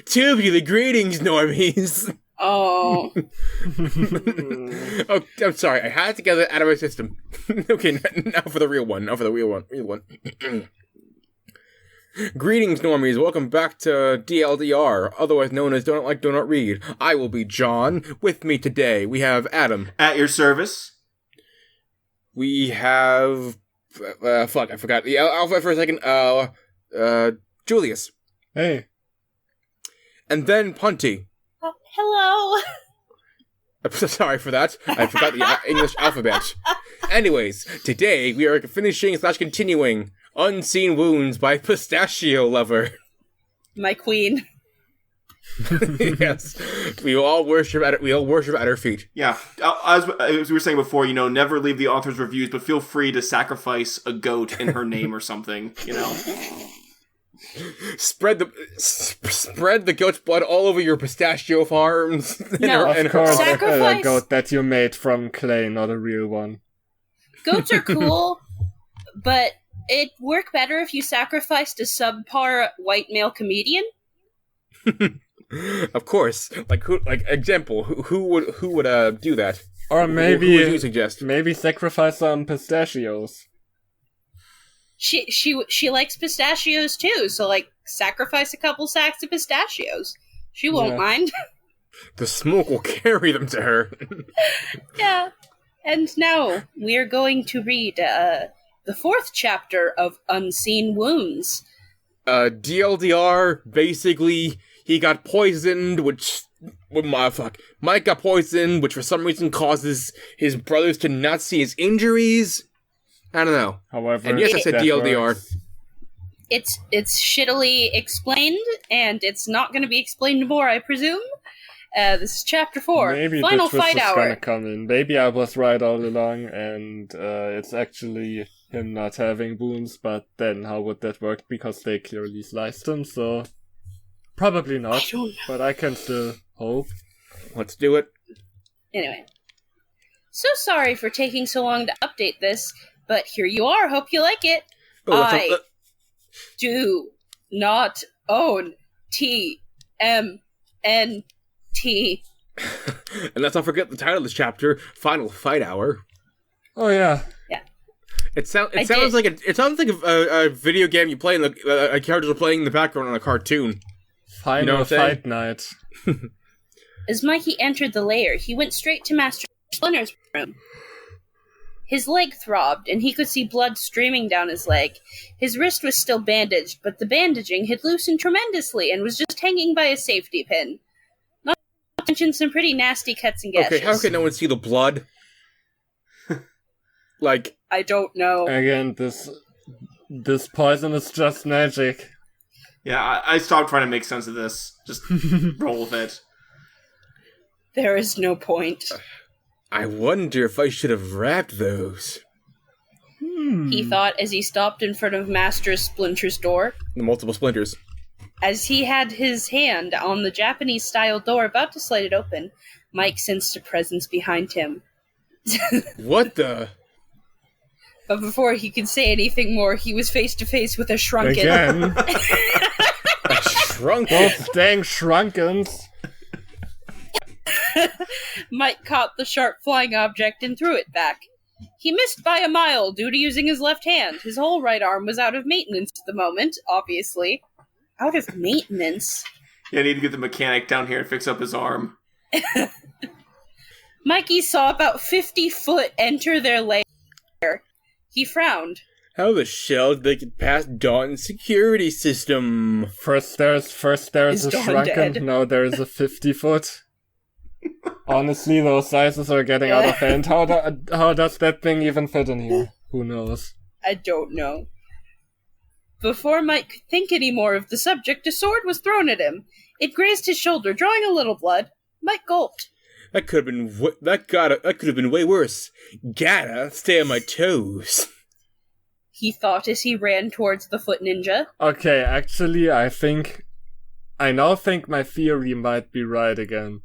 Tubular greetings, normies. Oh. Oh, I'm sorry. I had to get it out of my system. Okay, now for the real one. Greetings, normies. Welcome back to DLDR, otherwise known as Don't Like, Don't Read. I will be John. With me today, we have Adam. At your service. We have... I forgot the alphabet for a second. Julius. Hey. And then Punty. Hello. I'm so sorry for that. I forgot the English alphabet. Anyways, today we are finishing/continuing Unseen Wounds by Pistachio Lover. My queen. Yes. We all worship at her feet. Yeah. As we were saying before, never leave the author's reviews, but feel free to sacrifice a goat in her name or something, Spread the goat's blood all over your pistachio farms. No, Of course, Sacrifice- a goat that you made from clay, not a real one. Goats are cool, but it'd work better if you sacrificed a subpar white male comedian. Of course. Example, who would do that? Or maybe who would you suggest? Maybe sacrifice some pistachios. She likes pistachios too, so sacrifice a couple sacks of pistachios. She won't mind. The smoke will carry them to her. Yeah. And now we are going to read the fourth chapter of Unseen Wounds. DLDR, basically, he got poisoned, Mike got poisoned, which for some reason causes his brothers to not see his injuries. I don't know. However, and yes, I said DLDR. Works. It's shittily explained, and it's not going to be explained more, I presume. This is chapter 4, Maybe Final the twist Fight is Hour. gonna come in. Maybe I was right all along, and it's actually him not having wounds, but then how would that work? Because they clearly sliced him, so... Probably not, I don't know. but I can still hope. Let's do it. Anyway. So sorry for taking so long to update this, but here you are. Hope you like it. I do not own TMNT. And let's not forget the title of this chapter, Final Fight Hour. Oh yeah. Yeah. It sounds like a video game you play and the characters are playing in the background on a cartoon. Final fight night. As Mikey entered the lair, he went straight to Master Splinter's room. His leg throbbed, and he could see blood streaming down his leg. His wrist was still bandaged, but the bandaging had loosened tremendously and was just hanging by a safety pin. Not to mention some pretty nasty cuts and gashes. Okay, how can no one see the blood? I don't know. Again, this poison is just magic. Yeah, I stopped trying to make sense of this. Just roll with it. There is no point. I wonder if I should have wrapped those. He thought as he stopped in front of Master Splinter's door. The multiple splinters. As he had his hand on the Japanese-style door about to slide it open, Mike sensed a presence behind him. What the? But before he could say anything more, he was face-to-face with a shrunken. Again. A shrunken? Those dang shrunkens. Mike caught the sharp flying object and threw it back. He missed by a mile due to using his left hand. His whole right arm was out of maintenance at the moment, obviously. Out of maintenance? Yeah, I need to get the mechanic down here and fix up his arm. Mikey saw about 50 foot enter their lair. He frowned. How the shell did they get past Dawn's security system? First there's Is a Dawn shrunken, dead? now there's a 50-foot. Honestly, those sizes are getting out of hand. How does that thing even fit in here? Who knows? I don't know. Before Mike could think any more of the subject, a sword was thrown at him. It grazed his shoulder, drawing a little blood. Mike gulped. That could have been way worse. Gotta stay on my toes. He thought as he ran towards the foot ninja. Okay, actually, I now think my theory might be right again.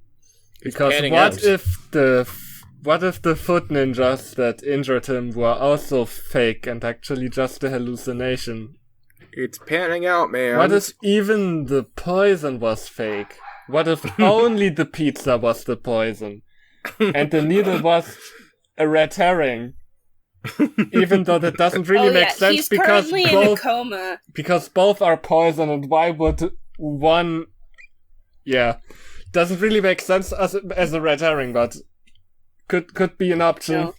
Because panning what out. if the foot ninjas that injured him were also fake and actually just a hallucination? It's panning out, man. What if even the poison was fake? What if only the pizza was the poison? And the needle was a red herring? Even though that doesn't really make sense he's because currently in a coma. Because both are poison, and why would one... Yeah. Doesn't really make sense as a red herring, but could be an option. No.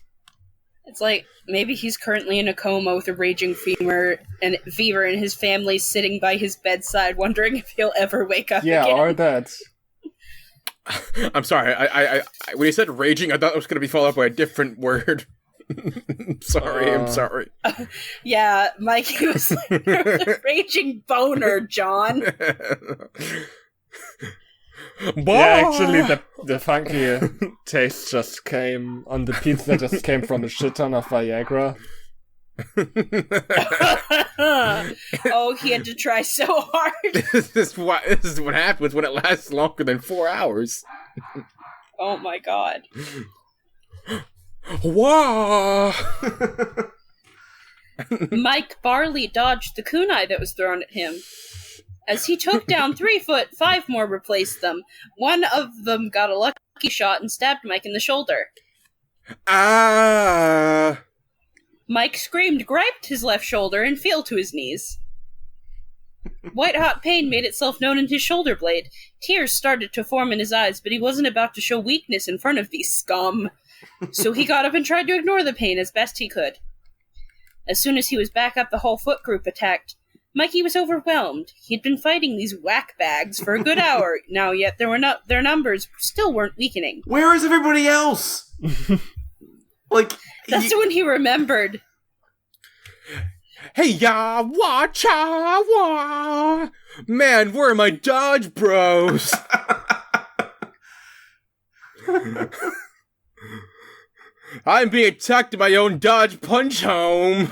It's like, maybe he's currently in a coma with a raging fever, and his family's sitting by his bedside wondering if he'll ever wake up again. Yeah, or that. I'm sorry, I when you said raging, I thought it was going to be followed up by a different word. I'm sorry. Yeah, Mikey was like, there's a raging boner, John. Yeah, actually, the funky taste just came on the pizza. Just came from a shit ton of Viagra. Oh, he had to try so hard. This is what happens when it lasts longer than 4 hours. Oh my god. Whoa! Mike Barley dodged the kunai that was thrown at him. As he took down 3 foot, 5 more replaced them. One of them got a lucky shot and stabbed Mike in the shoulder. Ah! Mike screamed, griped his left shoulder, and fell to his knees. White-hot pain made itself known in his shoulder blade. Tears started to form in his eyes, but he wasn't about to show weakness in front of these scum. So he got up and tried to ignore the pain as best he could. As soon as he was back up, the whole foot group attacked. Mikey was overwhelmed. He'd been fighting these whack bags for a good hour now, yet their numbers still weren't weakening. Where is everybody else? That's when he remembered. Hey ya, watcha, wah! Man, where are my Dodge bros? I'm being attacked in my own Dodge Punch Home.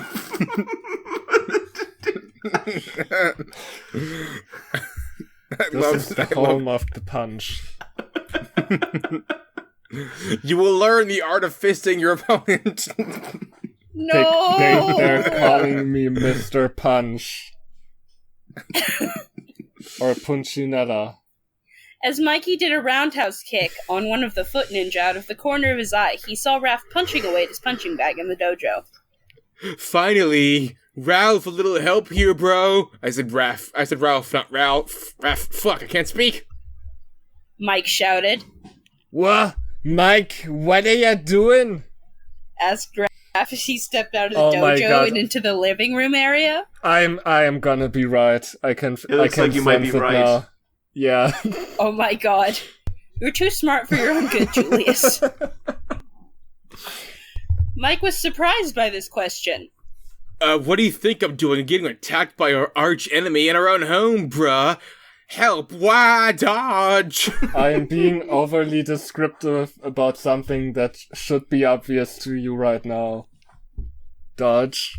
This is the home of the punch. You will learn the art of fisting your opponent. No! They're calling me Mr. Punch. Or Punchinella. As Mikey did a roundhouse kick on one of the foot ninja out of the corner of his eye, he saw Raph punching away at his punching bag in the dojo. Finally, Ralph, a little help here, bro. I said Ralph, not Ralph. Raph, fuck, I can't speak. Mike shouted. What? Mike, what are you doing? Asked Raph as he stepped out of the Oh my dojo God. and into the living room area. I am gonna be right. I can. It looks like you might be sense it right. now. Yeah. Oh my god. You're too smart for your own good, Julius. Mike was surprised by this question. What do you think I'm doing? Getting attacked by our arch enemy in our own home, bruh. Help, why dodge? I am being overly descriptive about something that should be obvious to you right now. Dodge.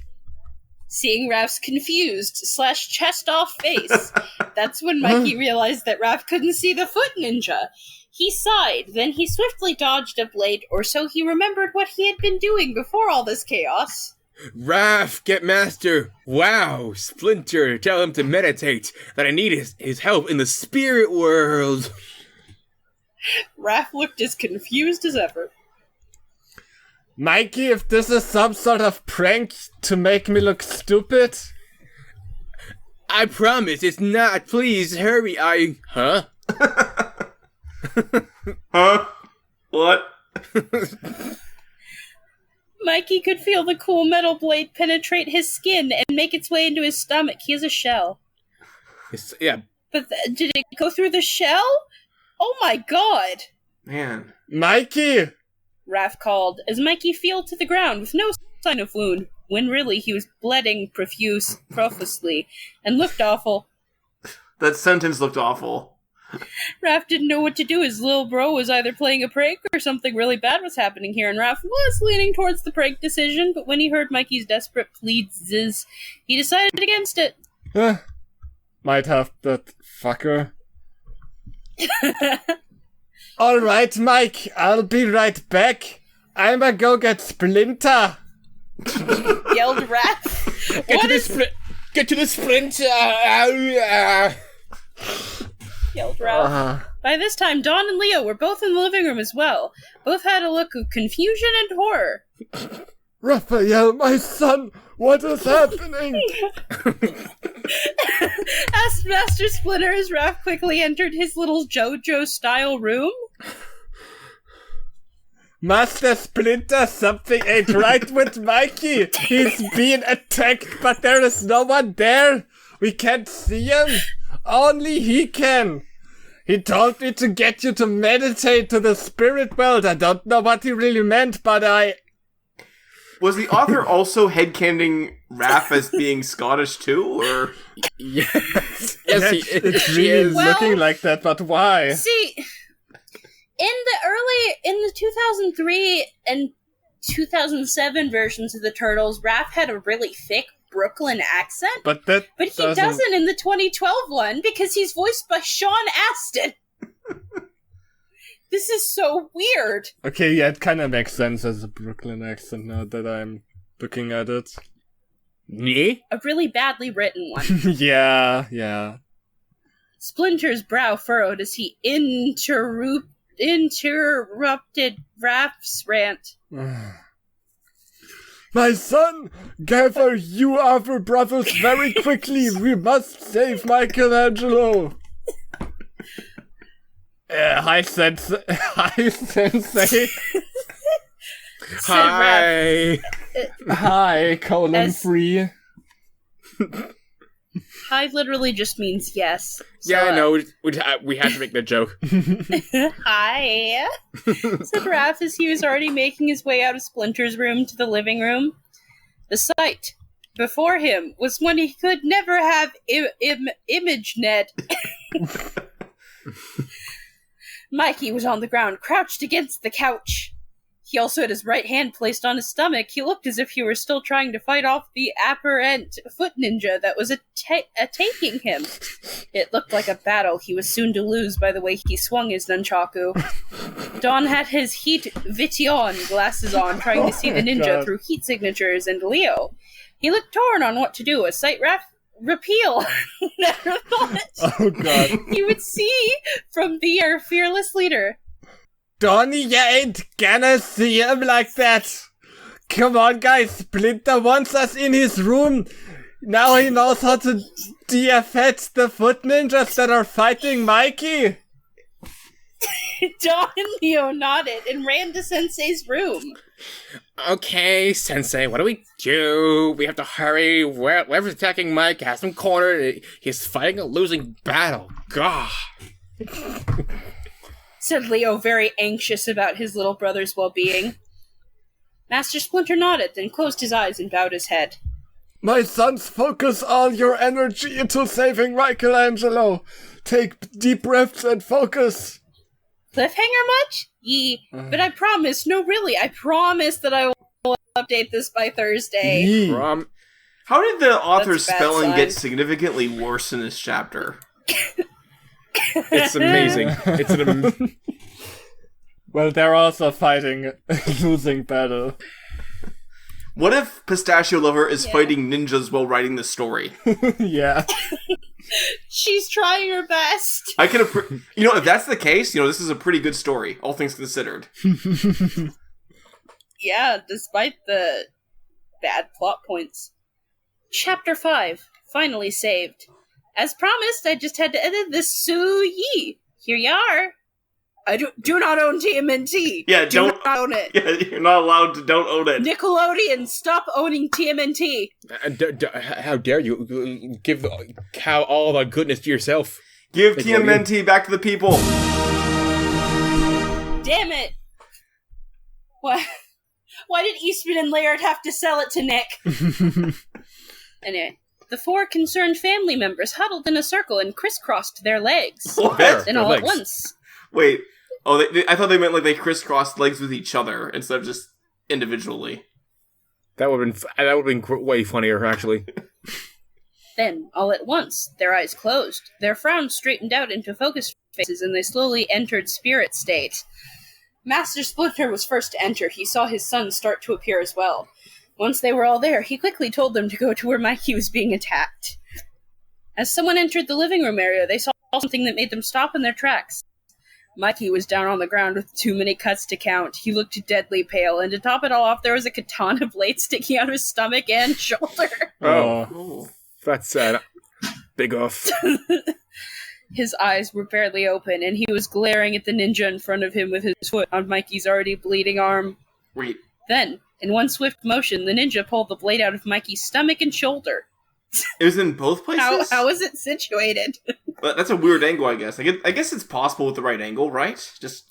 Seeing Raph's confused / chest off face, that's when Mikey realized that Raph couldn't see the foot ninja. He sighed, then he swiftly dodged a blade, or so he remembered what he had been doing before all this chaos. Raph, get master. Wow, Splinter, tell him to meditate, that I need his help in the spirit world. Raph looked as confused as ever. Mikey, if this is some sort of prank to make me look stupid... I promise it's not. Please, hurry. Huh? Huh? What? Mikey could feel the cool metal blade penetrate his skin and make its way into his stomach. He has a shell. Yeah. But did it go through the shell? Oh my god! Man. Mikey! Raph called, as Mikey fell to the ground with no sign of wound, when really he was bleeding profusely and looked awful. That sentence looked awful. Raph didn't know what to do. His little bro was either playing a prank or something really bad was happening here, and Raph was leaning towards the prank decision, but when he heard Mikey's desperate pleas, he decided against it. Might have that fucker. Alright, Mike, I'll be right back. I'ma go get Splinter. Yelled Raph. Get What to is... this Get to the splinter! Yelled Ralph. By this time, Dawn and Leo were both in the living room as well. Both had a look of confusion and horror. Raphael, my son, what is happening? Asked Master Splinter as Raph quickly entered his little JoJo-style room. Master Splinter, something ain't right with Mikey. He's being attacked, but there is no one there. We can't see him. Only he can. He told me to get you to meditate to the spirit world. I don't know what he really meant, but Was the author also headcanon Raph as being Scottish too, or? Yes, it's she really is. looking like that, but why? See, in the 2003 and 2007 versions of the Turtles, Raph had a really thick Brooklyn accent. But he doesn't in the 2012 one because he's voiced by Sean Astin. This is so weird. Okay, yeah, it kind of makes sense as a Brooklyn accent now that I'm looking at it. Yeah? A really badly written one. Yeah. Splinter's brow furrowed as he interrupted Raph's rant. My son, gather you other brothers very quickly. We must save Michelangelo. Hi, Sensei. Hi, Sensei. Hi. Hi, colon-free. Hi literally just means yes. So, Yeah, I know. We had to make that joke. Hi, said Raph as he was already making his way out of Splinter's room to the living room. The sight before him was one he could never have ImageNet. Mikey was on the ground, crouched against the couch. He also had his right hand placed on his stomach. He looked as if he were still trying to fight off the apparent foot ninja that was attacking him. It looked like a battle he was soon to lose by the way he swung his nunchaku. Don had his heat vision glasses on, trying to see the ninja through heat signatures, and Leo. He looked torn on what to do, a sight repeal. Never thought he would see from their fearless leader. Donnie, you ain't gonna see him like that. Come on, guys. Splinter wants us in his room. Now he knows how to de-affect the foot ninjas that are fighting Mikey. Don and Leo nodded and ran to Sensei's room. Okay, Sensei, what do we do? We have to hurry. Whoever's attacking Mike has him cornered. He's fighting a losing battle. Gah. Said Leo, very anxious about his little brother's well-being. Master Splinter nodded, then closed his eyes and bowed his head. My sons, focus all your energy into saving Michelangelo. Take deep breaths and focus. Cliffhanger much? But I promise, no really, I promise that I will update this by Thursday. How did the author's That's a bad spelling sign. get significantly worse in this chapter? It's amazing. Well, they're also fighting a losing battle. What if Pistachio Lover is fighting ninjas while writing the story? Yeah. She's trying her best. I can, if that's the case, this is a pretty good story, all things considered. Yeah, despite the bad plot points. Chapter 5, finally saved. As promised, I just had to edit this Su-Yi. Here you are. I do not own TMNT. Yeah, do not own it. Yeah, you're not allowed to don't own it. Nickelodeon, stop owning TMNT. How dare you give Cow all the goodness to yourself? Give TMNT back to the people. Damn it. Why did Eastman and Laird have to sell it to Nick? Anyway. The four concerned family members huddled in a circle and crisscrossed their legs. What? And all at once. Wait. Oh, I thought they meant like they crisscrossed legs with each other instead of just individually. That would have been way funnier, actually. Then, all at once, their eyes closed. Their frowns straightened out into focused faces, and they slowly entered spirit state. Master Splinter was first to enter. He saw his son start to appear as well. Once they were all there, he quickly told them to go to where Mikey was being attacked. As someone entered the living room area, they saw something that made them stop in their tracks. Mikey was down on the ground with too many cuts to count. He looked deadly pale, and to top it all off, there was a katana blade sticking out of his stomach and shoulder. Oh. That's sad. Big off. His eyes were barely open, and he was glaring at the ninja in front of him with his foot on Mikey's already bleeding arm. Wait. Then, in one swift motion, the ninja pulled the blade out of Mikey's stomach and shoulder. It was in both places? How is it situated? Well, that's a weird angle, I guess. I guess it's possible with the right angle, right? Just,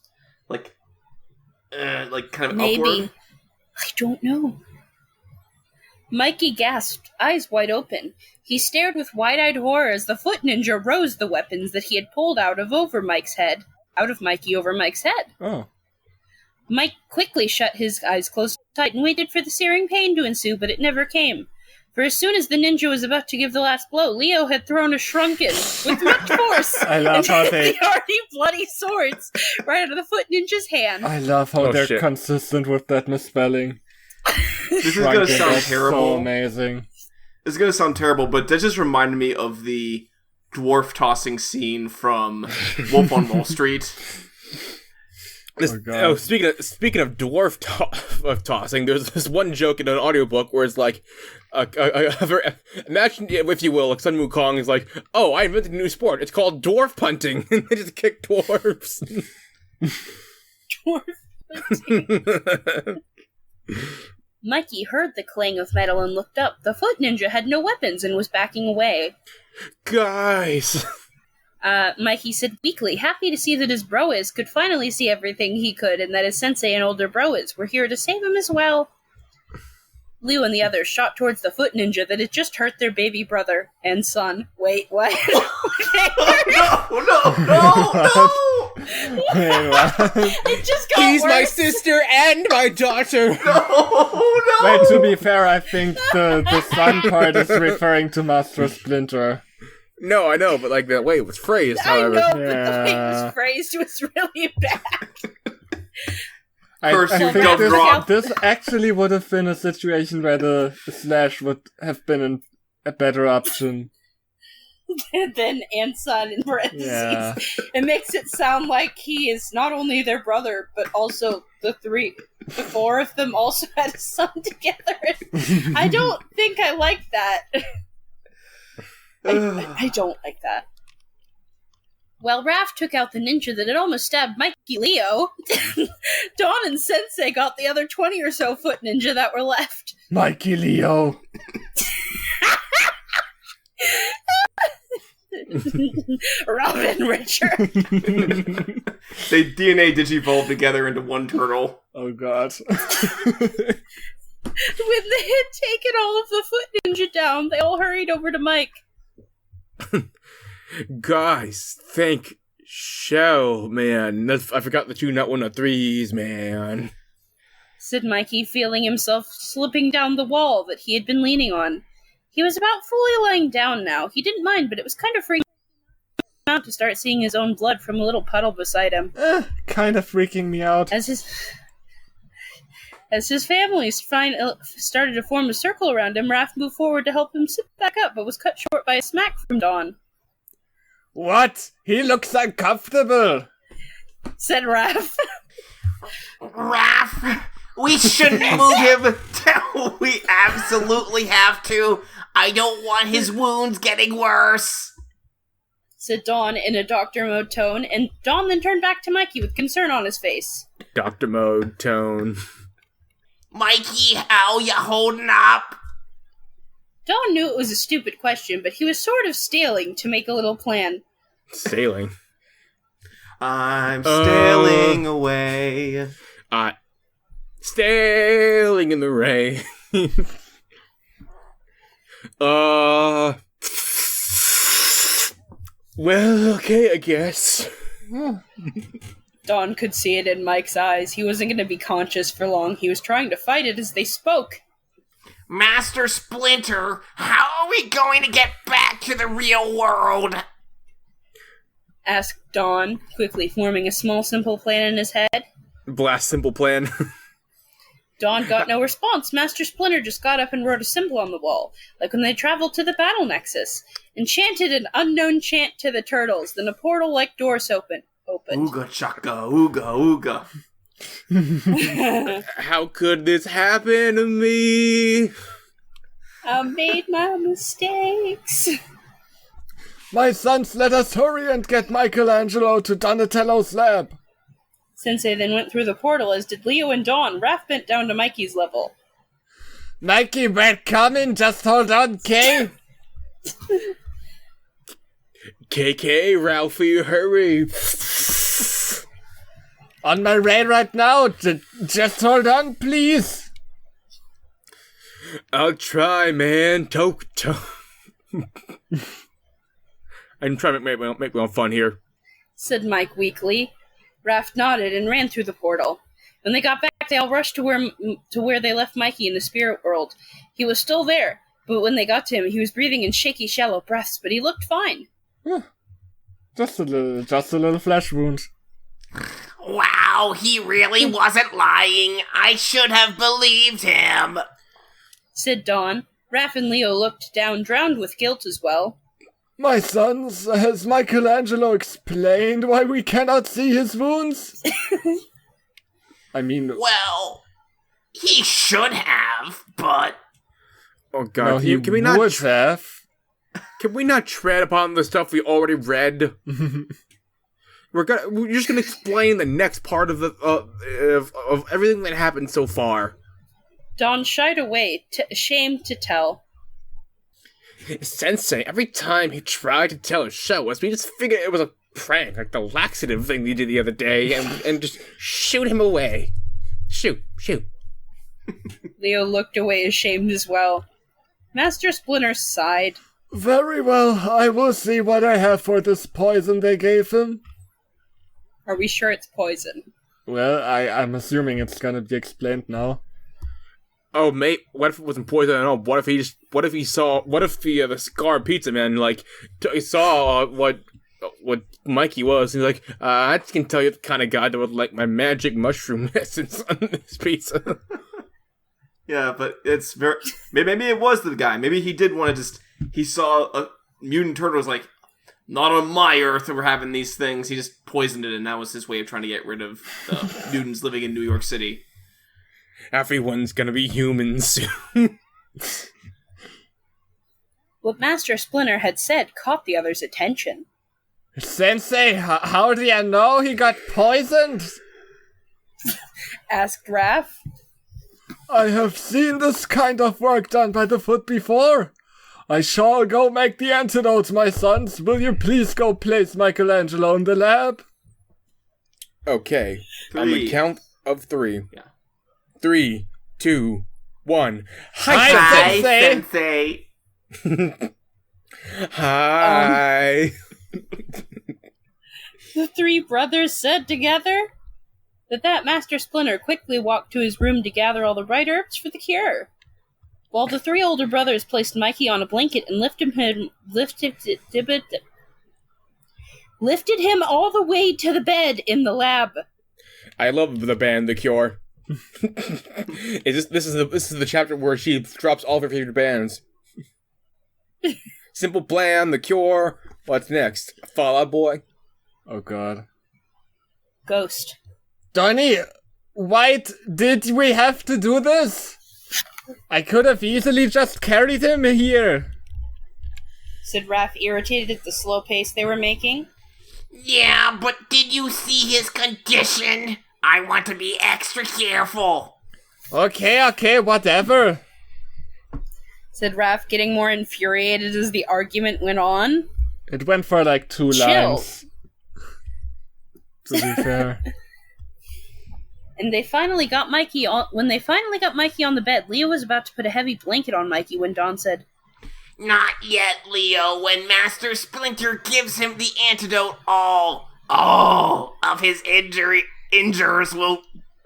like kind of Maybe. upward? I don't know. Mikey gasped, eyes wide open. He stared with wide-eyed horror as the foot ninja rose the weapons that he had pulled out of Mikey over Mike's head. Oh. Mike quickly shut his eyes closed tight and waited for the searing pain to ensue, but it never came. For as soon as the ninja was about to give the last blow, Leo had thrown a shrunken, with much force, I love how they... the already bloody swords right out of the foot ninja's hand. I love how they're shit. consistent with that misspelling. This is going to sound That's terrible. so amazing. This is going to sound terrible, but that just reminded me of the dwarf tossing scene from Wolf on Wall Street. Speaking of dwarf tossing, there's this one joke in an audiobook where it's like, imagine, if you will, like Sun Wukong is like, oh, I invented a new sport. It's called dwarf punting. And they just kick dwarves. Dwarf. Mikey heard the clang of metal and looked up. The foot ninja had no weapons and was backing away. Guys. Mikey said weakly, happy to see that his broas could finally see everything he could and that his sensei and older broas were here to save him as well. Liu and the others shot towards the foot ninja that had just hurt their baby brother and son. Wait, what? No! Wait, what? It just got He's worse. my sister and my daughter. No! Wait, to be fair, I think the son part is referring to Master Splinter. No, I know, but like the way it was phrased, I however. know, but the way it Yeah. was phrased was really bad. I Person think gone wrong. this actually would have been a situation where the slash would have been a better option. Then and son in parentheses. Yeah. It makes it sound like he is not only their brother, but also the four of them also had a son together. I don't think I like that. I don't like that. While Raph took out the ninja that had almost stabbed Mikey Leo, Dawn and Sensei got the other 20 or so foot ninja that were left. Mikey Leo. Robin Richard. They DNA digivolved together into one turtle. Oh god. When they had taken all of the foot ninja down, they all hurried over to Mike. Guys, thank show, man. I forgot the 2 not 1 not 3s, man. Said Mikey, feeling himself slipping down the wall that he had been leaning on. He was about fully lying down now. He didn't mind, but it was kind of freaking him out to start seeing his own blood from a little puddle beside him. Kind of freaking me out. As his family started to form a circle around him, Raph moved forward to help him sit back up, but was cut short by a smack from Dawn. What? He looks uncomfortable. Said Raph. Raph, we shouldn't move him. We absolutely have to. I don't want his wounds getting worse. Said Dawn in a doctor mode tone, and Dawn then turned back to Mikey with concern on his face. Doctor mode tone. Mikey, how ya holding up? Dawn knew it was a stupid question, but he was sort of staling to make a little plan. Sailing. I'm sailing away. Sailing in the rain. Well, okay, I guess. Dawn could see it in Mike's eyes. He wasn't going to be conscious for long. He was trying to fight it as they spoke. Master Splinter, how are we going to get back to the real world? Asked Dawn, quickly forming a small, simple plan in his head. Blast simple plan. Dawn got no response. Master Splinter just got up and wrote a symbol on the wall, like when they traveled to the battle nexus, and chanted an unknown chant to the turtles. Then a portal-like doors opened. Ooga chaka, ooga ooga. How could this happen to me? I made my mistakes. My sons, let us hurry and get Michelangelo to Donatello's lab. Sensei then went through the portal, as did Leo and Dawn. Raph bent down to Mikey's level. Mikey, we're coming, just hold on, Kay. KK, Ralphie, hurry. On my way right now, just hold on, please. I'll try, man. I'm trying to make my own fun here. Said Mike weakly. Raph nodded and ran through the portal. When they got back, they all rushed to where they left Mikey in the spirit world. He was still there, but when they got to him, he was breathing in shaky, shallow breaths, but he looked fine. Just a little flesh wound. Wow, he really wasn't lying. I should have believed him. Said Dawn. Raph and Leo looked down, drowned with guilt as well. My sons, has Michelangelo explained why we cannot see his wounds? I mean... Well, he should have, but... Oh god, no, he can we not would have. Can we not tread upon the stuff we already read? We're just gonna explain the next part of the of everything that happened so far. Dawn shied away, ashamed to tell. Sensei, every time he tried to tell us, show us, we just figured it was a prank, like the laxative thing we did the other day, and just shoot him away. Shoot. Leo looked away, ashamed as well. Master Splinter sighed. Very well, I will see what I have for this poison they gave him. Are we sure it's poison? Well, I'm assuming it's gonna be explained now. Oh, mate, what if it wasn't poison at all? What if the scarred pizza man, like, he saw what Mikey was, and he's like, I can tell you the kind of guy that would like my magic mushroom essence on this pizza. Yeah, but it's very... Maybe it was the guy. Maybe he did want to just... He saw a mutant turtle was like, not on my Earth we're having these things. He just poisoned it, and that was his way of trying to get rid of the mutants living in New York City. Everyone's gonna be human soon. What Master Splinter had said caught the others' attention. Sensei, how do you know he got poisoned? Asked Raph. I have seen this kind of work done by the foot before. I shall go make the antidote, my sons. Will you please go place Michelangelo in the lab? Okay, on the count of 3. Yeah. 3, 2, 1. Hi, Sensei. Hi. The three brothers said together. With that, Master Splinter quickly walked to his room to gather all the right herbs for the cure. While the three older brothers placed Mikey on a blanket and lifted him all the way to the bed in the lab. I love the band The Cure. This is the chapter where she drops all of her favorite bands. Simple Plan, The Cure. What's next? Fall Out Boy. Oh god. Ghost. Donnie, why did we have to do this? I could have easily just carried him here. Said Raph, irritated at the slow pace they were making. Yeah, but did you see his condition? I want to be extra careful. Okay, whatever. Said Raph, getting more infuriated as the argument went on. It went for like 2 lines. To be fair. And they finally got Mikey on. When they finally got Mikey on the bed, Leo was about to put a heavy blanket on Mikey when Dawn said, Not yet, Leo. When Master Splinter gives him the antidote, all of his injures will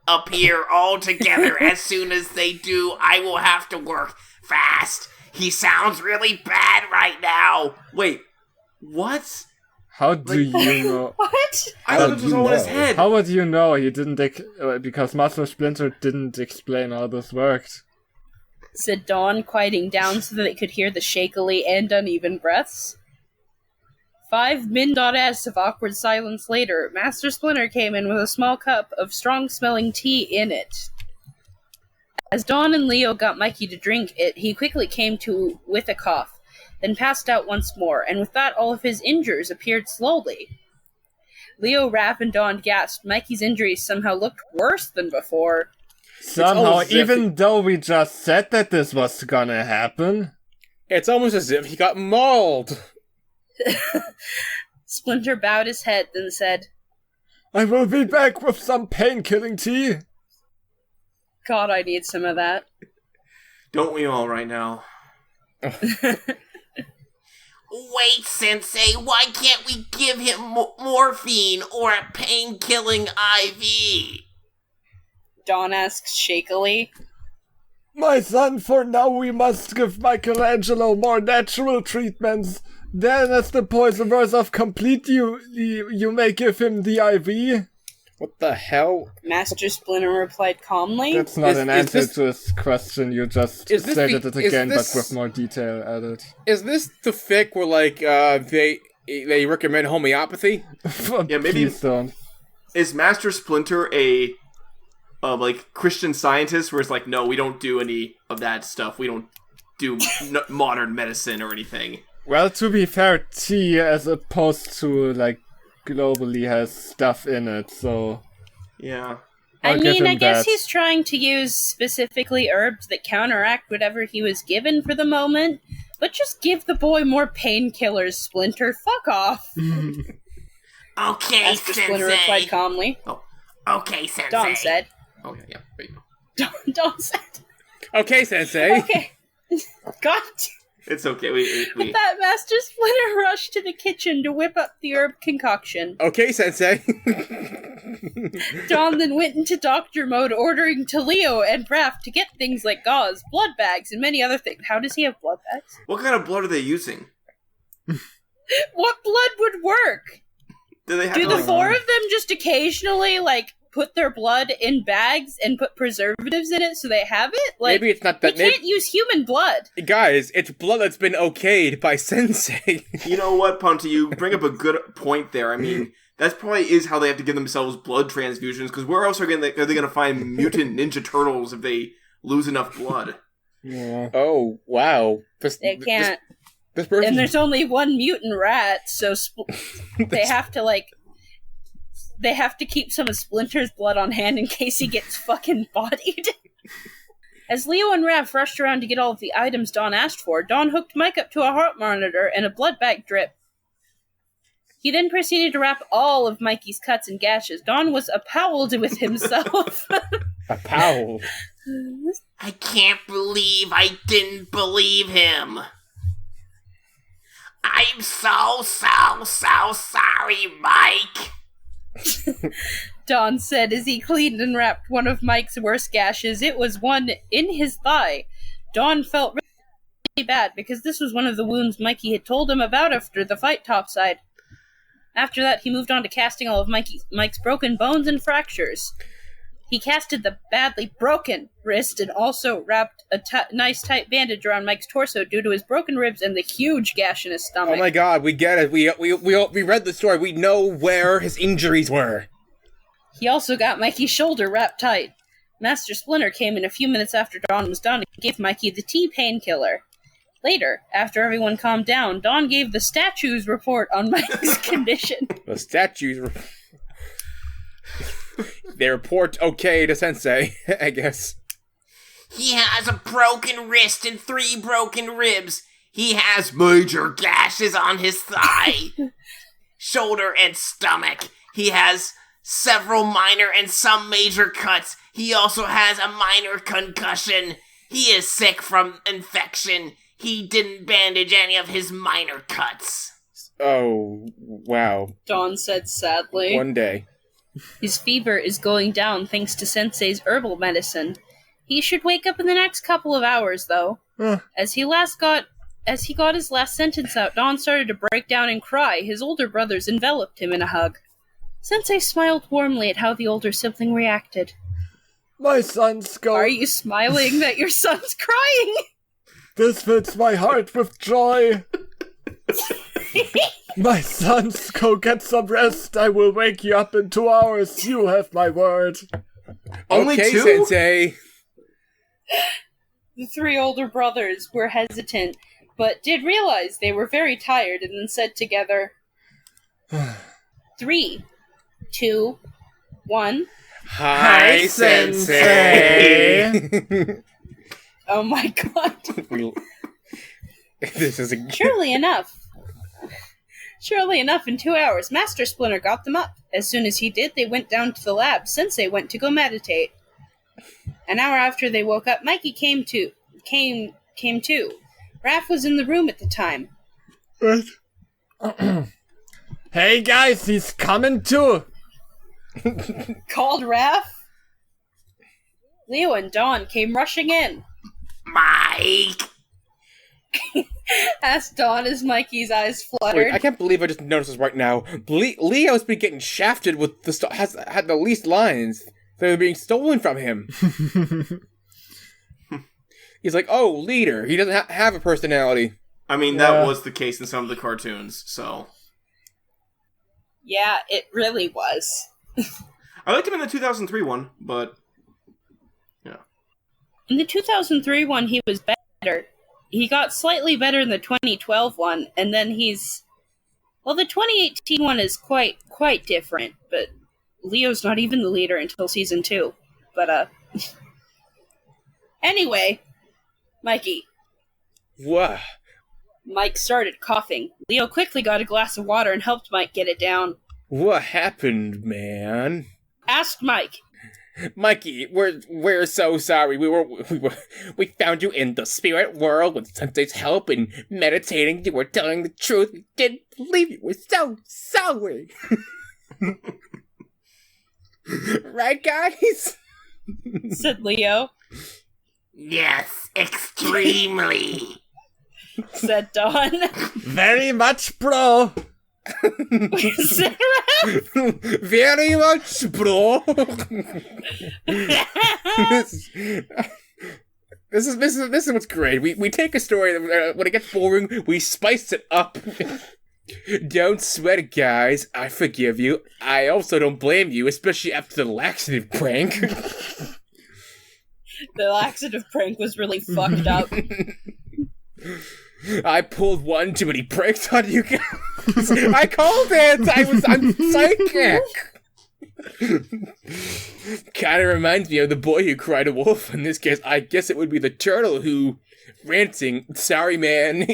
appear all together. As soon as they do, I will have to work fast. He sounds really bad right now. Wait, what? How do you know? What? I thought this was all in his head. How would you know? He didn't, because Master Splinter didn't explain how this worked. Said Dawn, quieting down so that they could hear the shakily and uneven breaths. 5 min.s of awkward silence later, Master Splinter came in with a small cup of strong-smelling tea in it. As Dawn and Leo got Mikey to drink it, he quickly came to with a cough, then passed out once more, and with that all of his injuries appeared slowly. Leo, Raph, and Dawn gasped. Mikey's injuries somehow looked worse than before. Somehow, even though we just said that this was gonna happen. It's almost as if he got mauled. Splinter bowed his head, then said, I will be back with some pain-killing tea. God, I need some of that. Don't we all right now? Wait, Sensei, why can't we give him morphine or a pain-killing IV? Dawn asks shakily. My son, for now we must give Michelangelo more natural treatments. Then, as the poison wears off completely, you may give him the IV. What the hell? Master Splinter replied calmly. That's not an answer this- to his question, you just stated it again, but with more detail added. Is this the fic where, like, they recommend homeopathy? Yeah, maybe- Please don't. Is Master Splinter a like Christian scientist where it's like, no, we don't do any of that stuff. We don't do modern medicine or anything. Well, to be fair, tea, as opposed to, like, globally has stuff in it, so... Yeah. I'll give him I guess that. he's trying to use specifically herbs that counteract whatever he was given for the moment. But just give the boy more painkillers, Splinter. Fuck off. Okay, Master Splinter replied Sensei. calmly. Okay, Sensei. Dawn said. Oh, yeah. Wait. Dawn said. Okay, Sensei. Okay. God. It's okay. With We. that, Master Splinter rushed to the kitchen to whip up the herb concoction. Okay, Sensei. Dawn then went into doctor mode, ordering to Leo and Raph to get things like gauze, blood bags, and many other things. How does he have blood bags? What kind of blood are they using? What blood would work? Do they have Do to, the like, four of them just occasionally, like, put their blood in bags and put preservatives in it so they have it? Like, Maybe it's not they that. can't use human blood. Guys, it's blood that's been okayed by Sensei. You know what, Punty? You bring up a good point there. I mean, that probably is how they have to give themselves blood transfusions, because where else are they going to find mutant Ninja Turtles if they lose enough blood? Yeah. Oh, wow. They can't. This person. And there's only one mutant rat, so they have to, like... They have to keep some of Splinter's blood on hand in case he gets fucking bodied. As Leo and Raph rushed around to get all of the items Dawn asked for, Dawn hooked Mike up to a heart monitor and a blood bag drip. He then proceeded to wrap all of Mikey's cuts and gashes. Dawn was appalled with himself. A pal. I can't believe I didn't believe him. I'm so sorry, Mike. Dawn said as he cleaned and wrapped one of Mike's worst gashes. It was one in his thigh. Dawn felt really bad because this was one of the wounds Mikey had told him about after the fight topside. After that, he moved on to casting all of Mike's broken bones and fractures. He casted the badly broken wrist and also wrapped a nice tight bandage around Mike's torso due to his broken ribs and the huge gash in his stomach. Oh my god, we get it. We read the story. We know where his injuries were. He also got Mikey's shoulder wrapped tight. Master Splinter came in a few minutes after Dawn was done and gave Mikey the tea painkiller. Later, after everyone calmed down, Dawn gave the statue's report on Mike's condition. The statues they report okay to Sensei, I guess. He has a broken wrist and 3 broken ribs. He has major gashes on his thigh, shoulder, and stomach. He has several minor and some major cuts. He also has a minor concussion. He is sick from infection. He didn't bandage any of his minor cuts. Oh, wow. Dawn said sadly. One day. His fever is going down thanks to Sensei's herbal medicine. He should wake up in the next couple of hours, though. As he last got As he got his last sentence out, Don started to break down and cry. His older brothers enveloped him in a hug. Sensei smiled warmly at how the older sibling reacted. My son's go. Are you smiling that your son's crying? This fills my heart with joy. My sons, go get some rest. I will wake you up in 2 hours. You have my word. Only okay, 2? Sensei. The 3 older brothers were hesitant, but did realize they were very tired and then said together, 3, 2, 1. Hi, Sensei. Oh my god. This is a... Surely enough, in 2 hours, Master Splinter got them up. As soon as he did, they went down to the lab. Sensei went to go meditate. An hour after they woke up, Mikey came too. Raph was in the room at the time. What? Hey guys, he's coming too. Called Raph. Leo and Dawn came rushing in. Mike! Asked Dawn as Mikey's eyes fluttered. Wait, I can't believe I just noticed this right now. Leo's been getting shafted with the has had the least lines. They're being stolen from him. He's like, oh, leader. He doesn't have a personality. I mean, that was the case in some of the cartoons, so... Yeah, it really was. I liked him in the 2003 one, but... Yeah. In the 2003 one, he was better. He got slightly better in the 2012 one, and then he's... Well, the 2018 one is quite different, but Leo's not even the leader until season 2. But, Anyway, Mikey. What? Mike started coughing. Leo quickly got a glass of water and helped Mike get it down. What happened, man? Asked Mike. Mikey, we're so sorry. We found you in the spirit world with Sensei's help and meditating. You were telling the truth. We didn't believe you. We're so sorry. Right, guys? Said Leo. Yes, extremely. Said Dawn. Very much, bro. Said Raph. Very much, bro. This is what's great. We take a story when it gets boring, we spice it up. Don't sweat it, guys. I forgive you. I also don't blame you, especially after the laxative prank. The laxative prank was really fucked up. I pulled one too many pranks on you guys. I called it. I'm psychic. Kind of reminds me of the boy who cried a wolf. In this case, I guess it would be the turtle who ranting. Sorry, man.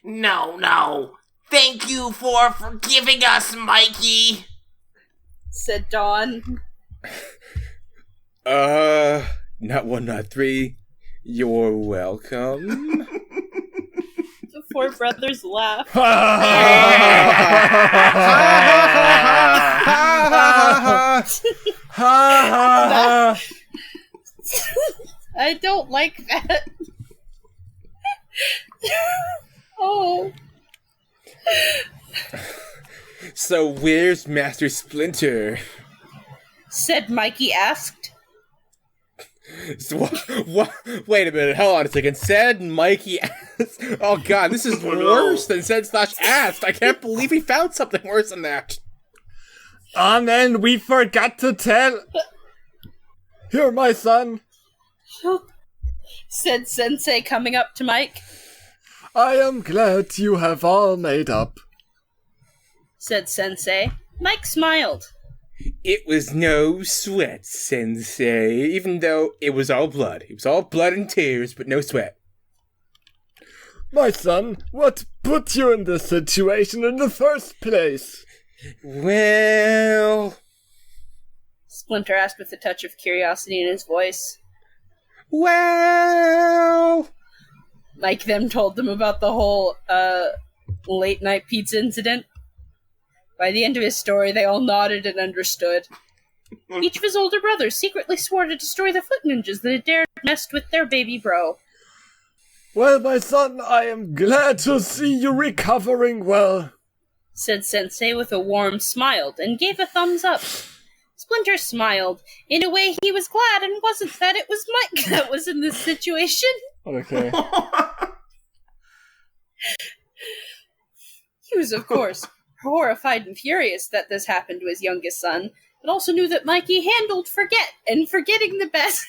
No. Thank you for forgiving us, Mikey. Said Dawn. Not 1, not 3. You're welcome. The 4 brothers laughed. I don't like that. Oh. So where's Master Splinter? Said Mikey asked. So, what? Wait a minute, hold on a second. Said Mikey asked. Oh god, this is worse than said/asked. I can't believe he found something worse than that. Man, we forgot to tell. Here, my son. Said Sensei coming up to Mike. I am glad you have all made up. Said Sensei. Mike smiled. It was no sweat, Sensei, even though it was all blood. It was all blood and tears, but no sweat. My son, what put you in this situation in the first place? Well... Splinter asked with a touch of curiosity in his voice. Well... Mike then told them about the whole, late-night pizza incident. By the end of his story, they all nodded and understood. Each of his older brothers secretly swore to destroy the foot ninjas that had dared mess with their baby bro. Well, my son, I am glad to see you recovering well, said Sensei with a warm smile and gave a thumbs up. Splinter smiled. In a way, he was glad and wasn't that it was Mike that was in this situation. Okay. He was, of course, horrified and furious that this happened to his youngest son, but also knew that Mikey handled forgetting the best.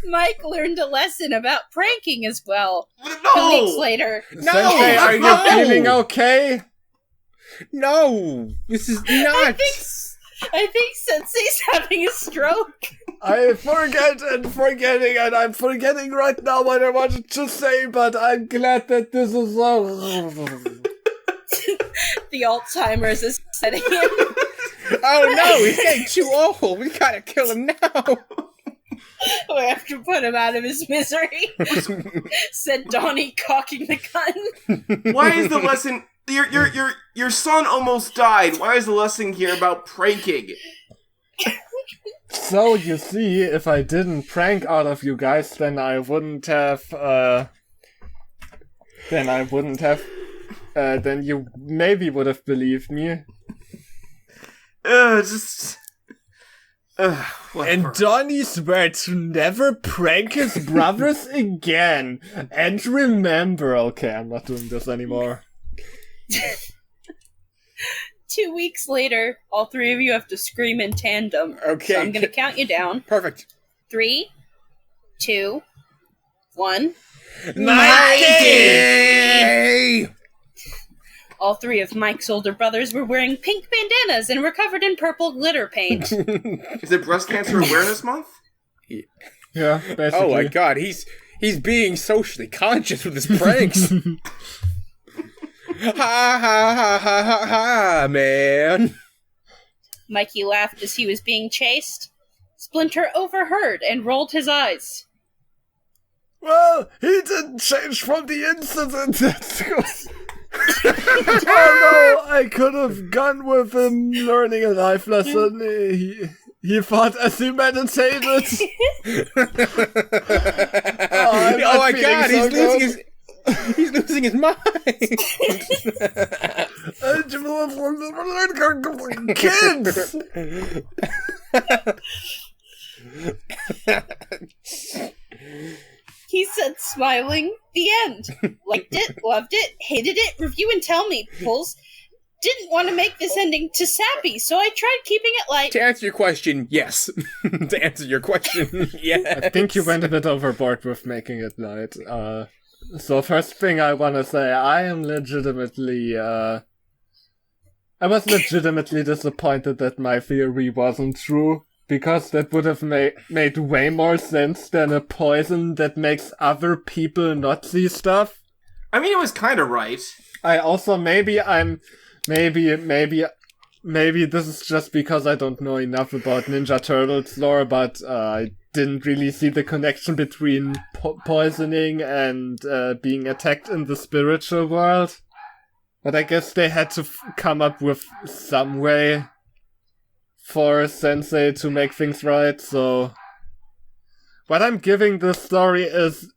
Mike learned a lesson about pranking as well. No! Weeks later. No! Sensei, are you feeling okay? No! This is not... I think Sensei's having a stroke. I forget and forgetting, and I'm forgetting right now what I wanted to say, but I'm glad that this is all... The Alzheimer's is setting in. Oh no, he's getting too old. We gotta kill him now. We have to put him out of his misery, said Donnie, cocking the gun. Why is the lesson... Your son almost died. Why is the lesson here about pranking? So, you see, if I didn't prank all of you guys, then I wouldn't have, then you maybe would have believed me. And Donnie swore to never prank his brothers again. And remember, okay, I'm not doing this anymore. 2 weeks later, all three of you have to scream in tandem. Okay. So I'm going to count you down. Perfect. 3, 2, 1. Mikey! All three of Mike's older brothers were wearing pink bandanas and were covered in purple glitter paint. Is it Breast Cancer Awareness Month? Yeah, basically. Oh my god, he's being socially conscious with his pranks. Ha ha ha ha ha ha, man. Mikey laughed as he was being chased. Splinter overheard and rolled his eyes. Well, he didn't change from the incident. That's good. Oh no, I could have gone with him learning a life lesson. He fought as he meditated. Oh my god, he's losing his mind. Kids! He said, smiling. The end. Liked it, loved it, hated it. Review and tell me, Pulse. Didn't want to make this ending too sappy, so I tried keeping it light. To answer your question, yes. To answer your question, yes. I think you went a bit overboard with making it light. So first thing I want to say, I was legitimately disappointed that my theory wasn't true, because that would have made way more sense than a poison that makes other people not see stuff. I mean, it was kind of right. I also, maybe this is just because I don't know enough about Ninja Turtles lore, but I didn't really see the connection between poisoning and being attacked in the spiritual world. But I guess they had to come up with some way for Sensei to make things right, so... What I'm giving this story is,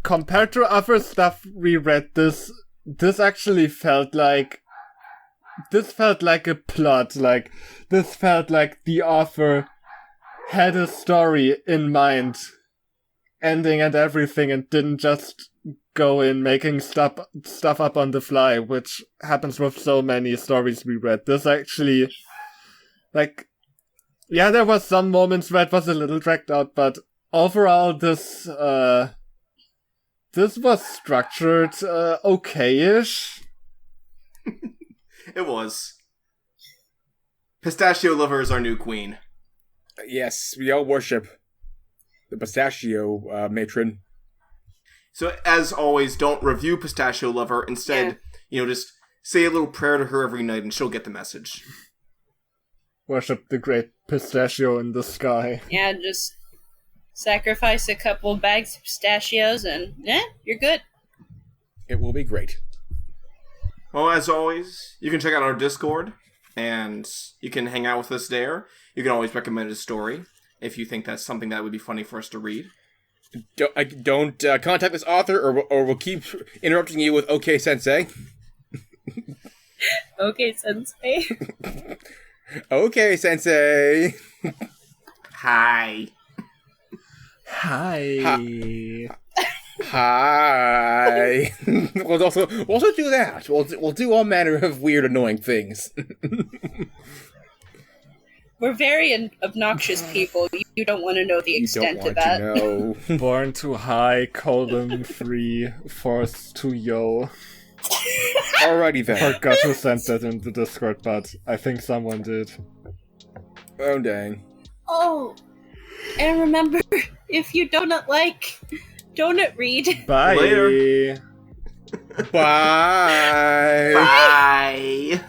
compared to other stuff we read, this actually felt like... This felt like a plot, this felt like the author had a story in mind, ending and everything, and didn't just go in making stuff up on the fly, which happens with so many stories we read. This actually, yeah, there was some moments where it was a little dragged out, but overall this was structured okay-ish. It was. Pistachio Lover is our new queen. Yes, we all worship the pistachio matron. So, as always, don't review Pistachio Lover. Instead, just say a little prayer to her every night and she'll get the message. Worship the great pistachio in the sky. Yeah, just sacrifice a couple bags of pistachios and, you're good. It will be great. Well, as always, you can check out our Discord, and you can hang out with us there. You can always recommend a story if you think that's something that would be funny for us to read. don't contact this author, or we'll keep interrupting you with "Okay, Sensei." Okay, Sensei. Okay, Sensei. Hi. Hi. Hi. we'll also do that. We'll do all manner of weird, annoying things. We're very obnoxious people. You don't want to know the extent of that. You don't want to know. Born to high, colon free, forced to yo. Alrighty then. Forgot to send that in the Discord, but I think someone did. Oh dang. Oh, and remember, if you donut read. Bye. Later. Bye. Bye.